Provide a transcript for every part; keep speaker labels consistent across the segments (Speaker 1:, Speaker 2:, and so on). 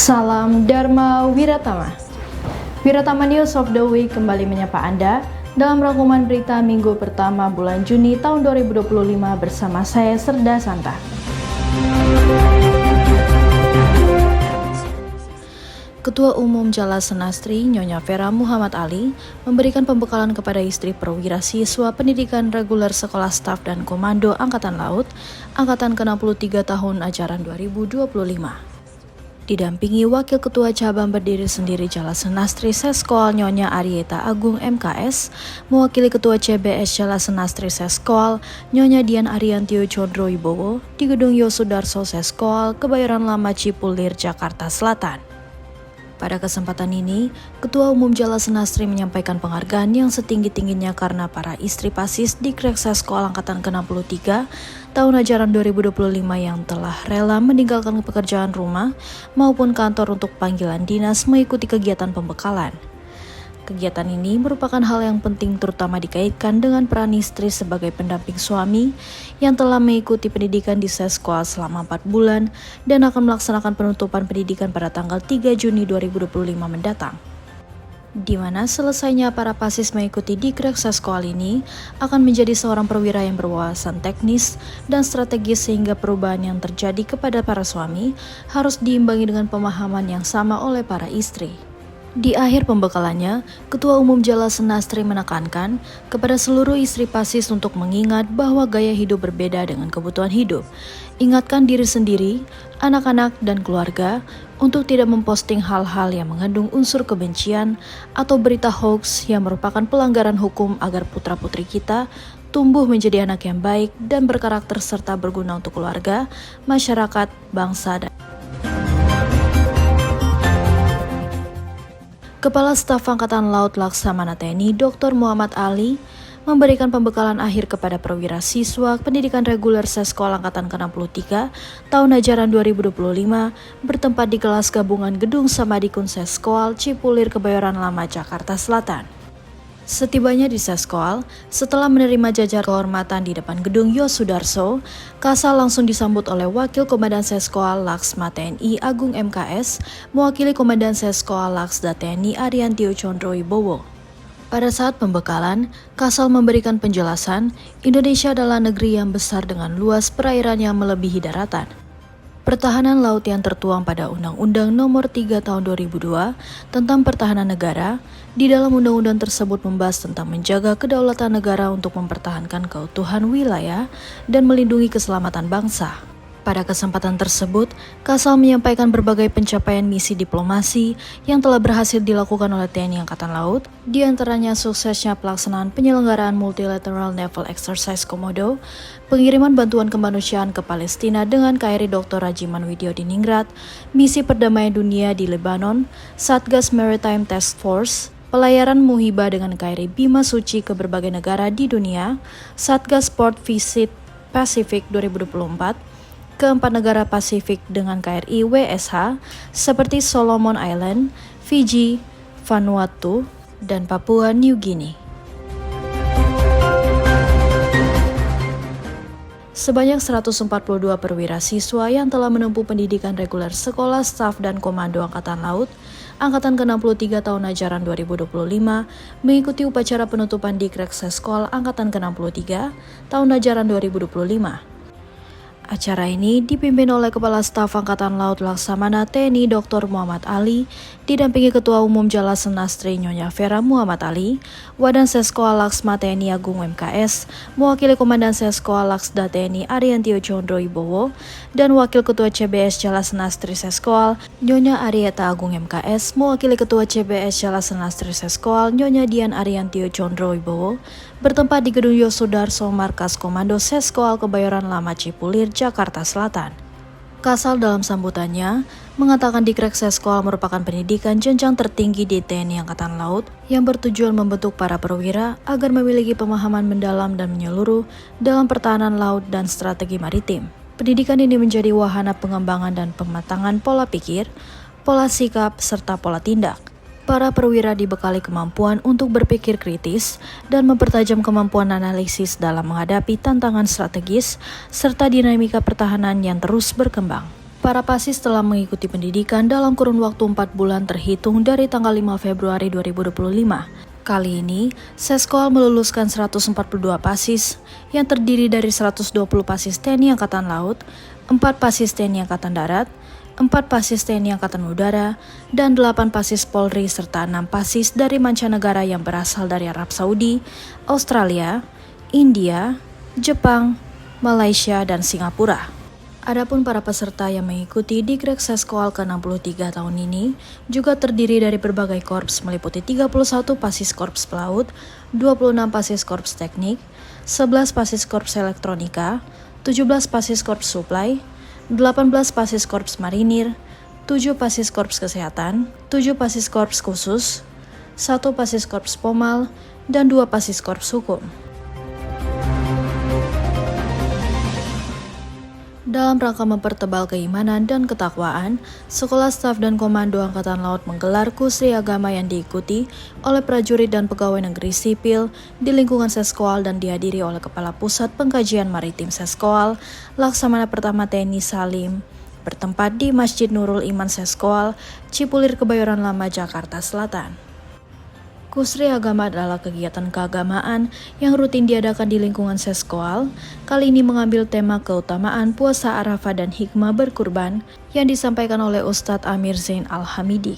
Speaker 1: Salam Dharma Wiratama. Wiratama News of the Week kembali menyapa Anda dalam rangkuman berita minggu pertama bulan Juni tahun 2025 bersama saya Serda Santa. Ketua Umum Jala Senastri Nyonya Vera Muhammad Ali memberikan pembekalan kepada istri perwira siswa pendidikan reguler Sekolah Staf dan Komando Angkatan Laut Angkatan ke-63 tahun ajaran 2025. Didampingi Wakil Ketua Cabang Berdiri Sendiri Jala Senastri Seskol Nyonya Arieta Agung MKS, mewakili Ketua CBS Jala Senastri Seskol Nyonya Dian Ariantio Condro Wibowo di Gedung Yosudarso Seskol, Kebayoran Lama Cipulir, Jakarta Selatan. Pada kesempatan ini, Ketua Umum Jala Senastri menyampaikan penghargaan yang setinggi-tingginya karena para istri pasis di Krek Seskol Angkatan ke-63 tahun ajaran 2025 yang telah rela meninggalkan pekerjaan rumah maupun kantor untuk panggilan dinas mengikuti kegiatan pembekalan. Kegiatan ini merupakan hal yang penting terutama dikaitkan dengan peran istri sebagai pendamping suami yang telah mengikuti pendidikan di Seskol selama 4 bulan dan akan melaksanakan penutupan pendidikan pada tanggal 3 Juni 2025 mendatang. Di mana selesainya para pasis mengikuti Dikrek Seskol ini akan menjadi seorang perwira yang berwawasan teknis dan strategis sehingga perubahan yang terjadi kepada para suami harus diimbangi dengan pemahaman yang sama oleh para istri. Di akhir pembekalannya, Ketua Umum Jala Senastri menekankan kepada seluruh istri pasis untuk mengingat bahwa gaya hidup berbeda dengan kebutuhan hidup. Ingatkan diri sendiri, anak-anak, dan keluarga untuk tidak memposting hal-hal yang mengandung unsur kebencian atau berita hoax yang merupakan pelanggaran hukum agar putra-putri kita tumbuh menjadi anak yang baik dan berkarakter serta berguna untuk keluarga, masyarakat, bangsa, dan Kepala Staf Angkatan Laut Laksamana TNI Dr. Muhammad Ali memberikan pembekalan akhir kepada perwira siswa pendidikan reguler Seskol Angkatan ke-63 tahun ajaran 2025 bertempat di kelas gabungan Gedung Samadikun Seskol, Cipulir, Kebayoran Lama, Jakarta Selatan. Setibanya di Seskol, setelah menerima jajar kehormatan di depan Gedung Yosudarso, Kasal langsung disambut oleh Wakil Komandan Seskol Laksma TNI Agung MKS, mewakili Komandan Seskol Laksda TNI Ariantio Condro Wibowo. Pada saat pembekalan, Kasal memberikan penjelasan, Indonesia adalah negeri yang besar dengan luas perairan yang melebihi daratan. Pertahanan laut yang tertuang pada Undang-Undang Nomor 3 Tahun 2002 tentang Pertahanan Negara, di dalam undang-undang tersebut membahas tentang menjaga kedaulatan negara untuk mempertahankan keutuhan wilayah dan melindungi keselamatan bangsa. Pada kesempatan tersebut, Kasal menyampaikan berbagai pencapaian misi diplomasi yang telah berhasil dilakukan oleh TNI Angkatan Laut, di antaranya suksesnya pelaksanaan penyelenggaraan Multilateral Naval Exercise Komodo, pengiriman bantuan kemanusiaan ke Palestina dengan KRI Dr. Rajiman Widyodiningrat, misi perdamaian dunia di Lebanon, Satgas Maritime Task Force, pelayaran Muhibah dengan KRI Bima Suci ke berbagai negara di dunia, Satgas Port Visit Pacific 2024, keempat negara Pasifik dengan KRI WSH seperti Solomon Island, Fiji, Vanuatu, dan Papua New Guinea. Sebanyak 142 perwira siswa yang telah menempuh pendidikan reguler Sekolah Staf dan Komando Angkatan Laut Angkatan ke-63 tahun ajaran 2025 mengikuti upacara penutupan Dikrek Seskol Angkatan ke-63 tahun ajaran 2025. Acara ini dipimpin oleh Kepala Staf Angkatan Laut Laksamana TNI Dr. Muhammad Ali, didampingi Ketua Umum Jala Senastri Nyonya Vera Muhammad Ali, Wadan Seskol Laksma TNI Agung MKS, mewakili Komandan Seskol Laksda TNI Ariantio Condro Wibowo, dan Wakil Ketua CBS Jala Senastri Seskol Nyonya Arieta Agung MKS, mewakili Ketua CBS Jala Senastri Seskol Nyonya Dian Ariantio Condro Wibowo, bertempat di Gedung Yosudarso Markas Komando Seskol Kebayoran Lama Cipulir, Jakarta Selatan. Kasal dalam sambutannya mengatakan Dikrek Seskol merupakan pendidikan jenjang tertinggi di TNI Angkatan Laut yang bertujuan membentuk para perwira agar memiliki pemahaman mendalam dan menyeluruh dalam pertahanan laut dan strategi maritim. Pendidikan ini menjadi wahana pengembangan dan pematangan pola pikir, pola sikap, serta pola tindak. Para perwira dibekali kemampuan untuk berpikir kritis dan mempertajam kemampuan analisis dalam menghadapi tantangan strategis serta dinamika pertahanan yang terus berkembang. Para pasis telah mengikuti pendidikan dalam kurun waktu 4 bulan terhitung dari tanggal 5 Februari 2025. Kali ini, Seskoal meluluskan 142 pasis yang terdiri dari 120 pasis TNI Angkatan Laut, 4 pasis TNI Angkatan Darat, 4 pasis TNI Angkatan Udara, dan 8 pasis Polri serta 6 pasis dari mancanegara yang berasal dari Arab Saudi, Australia, India, Jepang, Malaysia, dan Singapura. Adapun para peserta yang mengikuti Digrek Seskoal ke-63 tahun ini juga terdiri dari berbagai korps meliputi 31 pasis korps pelaut, 26 pasis korps teknik, 11 pasis korps elektronika, 17 pasis korps suplai, 18 pasis korps marinir, 7 pasis korps kesehatan, 7 pasis korps khusus, 1 pasis korps pomal, dan 2 pasis korps hukum. Dalam rangka mempertebal keimanan dan ketakwaan, Sekolah Staf dan Komando Angkatan Laut menggelar kusri agama yang diikuti oleh prajurit dan pegawai negeri sipil di lingkungan Seskoal dan dihadiri oleh Kepala Pusat Pengkajian Maritim Seskoal, Laksamana Pertama TNI Salim, bertempat di Masjid Nurul Iman Seskoal, Cipulir, Kebayoran Lama, Jakarta Selatan. Kusri agama adalah kegiatan keagamaan yang rutin diadakan di lingkungan Seskoal. Kali ini mengambil tema keutamaan puasa Arafah dan hikmah berkurban yang disampaikan oleh Ustadz Amir Zain Al-Hamidi.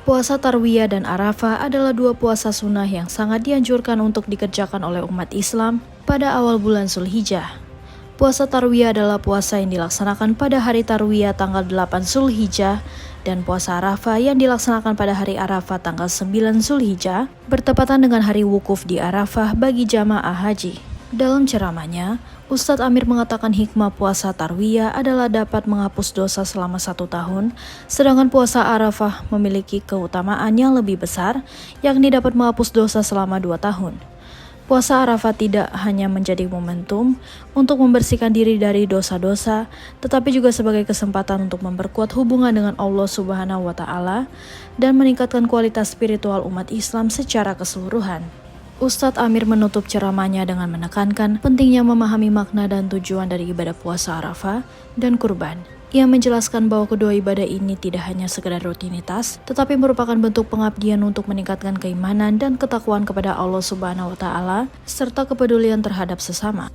Speaker 1: Puasa Tarwiyah dan Arafah adalah 2 puasa sunnah yang sangat dianjurkan untuk dikerjakan oleh umat Islam pada awal bulan Zulhijjah. Puasa Tarwiyah adalah puasa yang dilaksanakan pada hari Tarwiyah tanggal 8 Zulhijjah dan puasa Arafah yang dilaksanakan pada hari Arafah tanggal 9 Zulhijjah bertepatan dengan hari wukuf di Arafah bagi jamaah haji. Dalam ceramahnya, Ustadz Amir mengatakan hikmah puasa Tarwiyah adalah dapat menghapus dosa selama 1 tahun, sedangkan puasa Arafah memiliki keutamaan yang lebih besar, yakni dapat menghapus dosa selama 2 tahun. Puasa Arafah tidak hanya menjadi momentum untuk membersihkan diri dari dosa-dosa, tetapi juga sebagai kesempatan untuk memperkuat hubungan dengan Allah Subhanahu wa Ta'ala dan meningkatkan kualitas spiritual umat Islam secara keseluruhan. Ustadz Amir menutup ceramahnya dengan menekankan pentingnya memahami makna dan tujuan dari ibadah puasa Arafah dan kurban. Ia menjelaskan bahwa kedua ibadah ini tidak hanya sekedar rutinitas, tetapi merupakan bentuk pengabdian untuk meningkatkan keimanan dan ketakwaan kepada Allah Subhanahu wa Ta'ala, serta kepedulian terhadap sesama.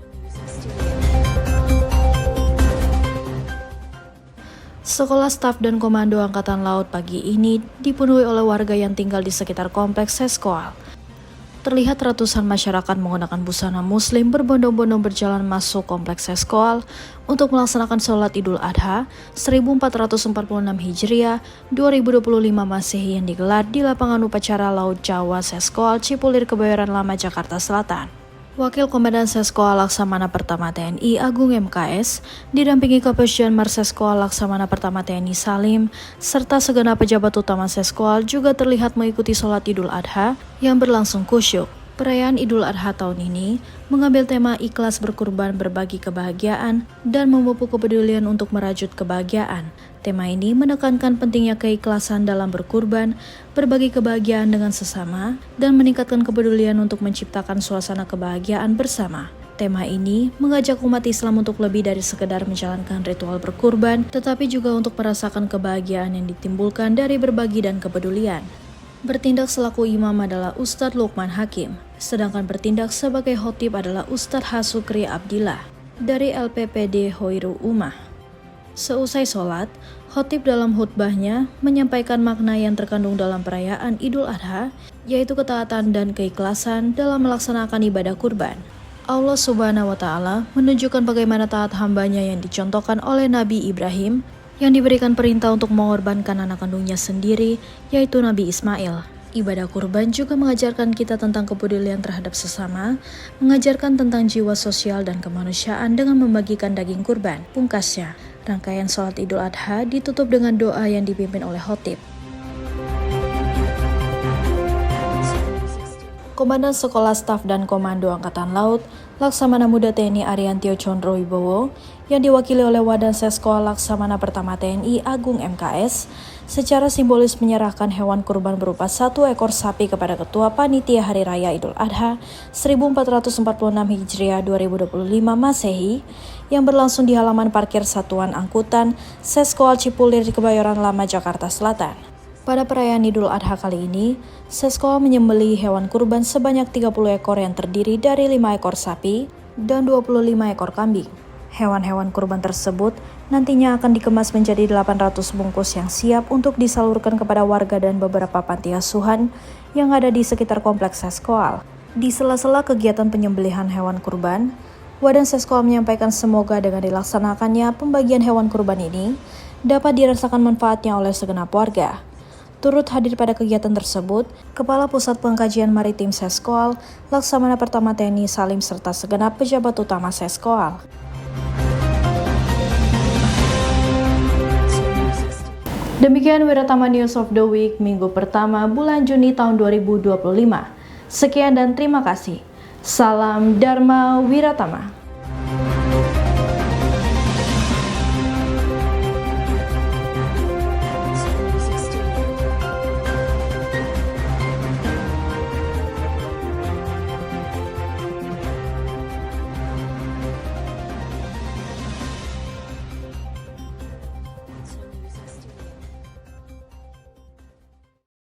Speaker 1: Sekolah Staf dan Komando Angkatan Laut pagi ini dipenuhi oleh warga yang tinggal di sekitar kompleks Seskoal. Terlihat ratusan masyarakat menggunakan busana muslim berbondong-bondong berjalan masuk kompleks Seskoal untuk melaksanakan sholat Idul Adha 1446 Hijriah 2025 Masehi yang digelar di lapangan upacara Laut Jawa Seskoal, Cipulir, Kebayoran Lama, Jakarta Selatan. Wakil Komandan Seskoal Laksamana Pertama TNI Agung MKS didampingi Kapus Janmar Seskoal Laksamana Pertama TNI Salim serta segenap pejabat utama Seskoal juga terlihat mengikuti sholat Idul Adha yang berlangsung khusyuk. Perayaan Idul Adha tahun ini mengambil tema ikhlas berkurban berbagi kebahagiaan dan memupuk kepedulian untuk merajut kebahagiaan. Tema ini menekankan pentingnya keikhlasan dalam berkurban, berbagi kebahagiaan dengan sesama, dan meningkatkan kepedulian untuk menciptakan suasana kebahagiaan bersama. Tema ini mengajak umat Islam untuk lebih dari sekedar menjalankan ritual berkurban, tetapi juga untuk merasakan kebahagiaan yang ditimbulkan dari berbagi dan kepedulian. Bertindak selaku imam adalah Ustadz Lukman Hakim, sedangkan bertindak sebagai khotib adalah Ustadz Hasukri Abdillah dari LPPD Hoirul Ummah. Seusai sholat, khotib dalam khutbahnya menyampaikan makna yang terkandung dalam perayaan Idul Adha, yaitu ketaatan dan keikhlasan dalam melaksanakan ibadah kurban. Allah Subhanahu wa Ta'ala menunjukkan bagaimana taat hambanya yang dicontohkan oleh Nabi Ibrahim yang diberikan perintah untuk mengorbankan anak kandungnya sendiri, yaitu Nabi Ismail. Ibadah kurban juga mengajarkan kita tentang kepedulian terhadap sesama, mengajarkan tentang jiwa sosial dan kemanusiaan dengan membagikan daging kurban. Pungkasnya, rangkaian sholat Idul Adha ditutup dengan doa yang dipimpin oleh khotib. Komandan Sekolah Staf dan Komando Angkatan Laut, Laksamana Muda TNI Ariantio Condro Wibowo yang diwakili oleh Wadan Seskoal Laksamana Pertama TNI Agung MKS secara simbolis menyerahkan hewan kurban berupa 1 ekor sapi kepada Ketua Panitia Hari Raya Idul Adha 1446 Hijriah 2025 Masehi yang berlangsung di halaman parkir Satuan Angkutan Seskoal Cipulir di Kebayoran Lama, Jakarta Selatan. Pada perayaan Idul Adha kali ini, Seskoal menyembelih hewan kurban sebanyak 30 ekor yang terdiri dari 5 ekor sapi dan 25 ekor kambing. Hewan-hewan kurban tersebut nantinya akan dikemas menjadi 800 bungkus yang siap untuk disalurkan kepada warga dan beberapa panti asuhan yang ada di sekitar kompleks Seskoal. Di sela-sela kegiatan penyembelihan hewan kurban, Wadan Seskoal menyampaikan semoga dengan dilaksanakannya pembagian hewan kurban ini dapat dirasakan manfaatnya oleh segenap warga. Turut hadir pada kegiatan tersebut, Kepala Pusat Pengkajian Maritim Seskoal, Laksamana Pertama TNI Salim serta segenap pejabat utama Seskoal. Demikian Wiratama News of the Week minggu pertama bulan Juni tahun 2025. Sekian dan terima kasih. Salam Dharma Wiratama.